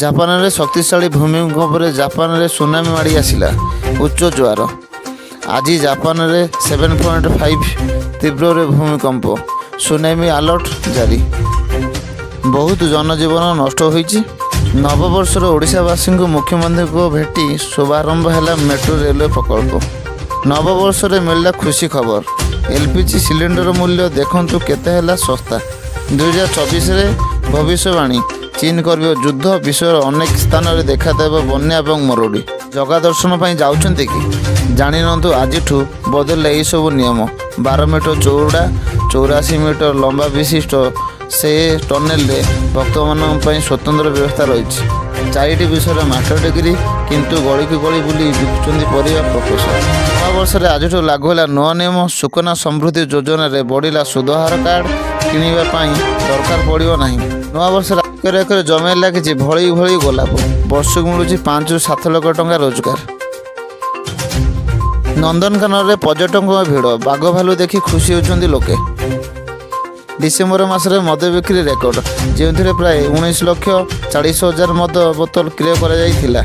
ଜାପାନରେ ଶକ୍ତିଶାଳୀ ଭୂମିକମ୍ପରେ ଜାପାନରେ ସୁନାମି ମାଡ଼ି ଆସିଲା। ଉଚ୍ଚ ଜୁଆର। ଆଜି ଜାପାନରେ 7.5 ତୀବ୍ରରେ ଭୂମିକମ୍ପ। ସୁନାମି ଆଲର୍ଟ ଜାରି। ବହୁତ ଜନଜୀବନ ନଷ୍ଟ ହୋଇଛି। ନବବର୍ଷରେ ଓଡ଼ିଶାବାସୀଙ୍କୁ ମୁଖ୍ୟମନ୍ତ୍ରୀଙ୍କୁ ଭେଟି ଶୁଭାରମ୍ଭ ହେଲା ମେଟ୍ରୋ ରେଲୱେ ପ୍ରକଳ୍ପ। ନବବର୍ଷରେ ମିଳିଲା ଖୁସି ଖବର। ଏଲ୍ପିଜି ସିଲିଣ୍ଡର ମୂଲ୍ୟ ଦେଖନ୍ତୁ କେତେ ହେଲା ଶସ୍ତା। 2024ରେ ଭବିଷ୍ୟବାଣୀ ଚୀନ କରିବ ଯୁଦ୍ଧ। ବିଶ୍ୱର ଅନେକ ସ୍ଥାନରେ ଦେଖାଦେବ ବନ୍ୟା ଏବଂ ମରୁଡ଼ି। ଜଗା ଦର୍ଶନ ପାଇଁ ଯାଉଛନ୍ତି କି? ଜାଣିନିଅନ୍ତୁ ଆଜିଠୁ ବଦଳିଲା ଏହିସବୁ ନିୟମ। 12 ମିଟର ଚଉଡ଼ା 84 ମିଟର ଲମ୍ବା ବିଶିଷ୍ଟ ସେ ଟନେଲରେ ଭକ୍ତମାନଙ୍କ ପାଇଁ ସ୍ୱତନ୍ତ୍ର ବ୍ୟବସ୍ଥା ରହିଛି। 4ଟି ବିଷୟରେ ମାଷ୍ଟର ଡିଗ୍ରୀ, କିନ୍ତୁ ଗଳିକୁ ଗଳି ବୁଲି ବିକୁଛନ୍ତି ପରିବା ପ୍ରଫେସର। ନୂଆବର୍ଷରେ ଆଜିଠୁ ଲାଗୁ ହେଲା ନୂଆ ନିୟମ। ସୁକନ୍ୟା ସମୃଦ୍ଧି ଯୋଜନାରେ ବଢ଼ିଲା ସୁଧହାର। କାର୍ଡ଼ କିଣିବା ପାଇଁ ଦରକାର ପଡ଼ିବ ନାହିଁ। ନୂଆବର୍ଷରେ ଏକର ଏକର ଜମିରେ ଲାଗିଛି ଭଳି ଭଳି ଗୋଲାପ। ବର୍ଷକୁ ମିଳୁଛି 5ରୁ 7 ଲକ୍ଷ ଟଙ୍କା ରୋଜଗାର। ନନ୍ଦନକାନନରେ ପର୍ଯ୍ୟଟକଙ୍କ ଭିଡ଼। ବାଘ ଭାଲୁ ଦେଖି ଖୁସି ହେଉଛନ୍ତି ଲୋକେ। ଡିସେମ୍ବର ମାସରେ ମଦ ବିକ୍ରି ରେକର୍ଡ, ଯେଉଁଥିରେ ପ୍ରାୟ 19,40,000 ମଦ ବୋତଲ କ୍ରୟ କରାଯାଇଥିଲା।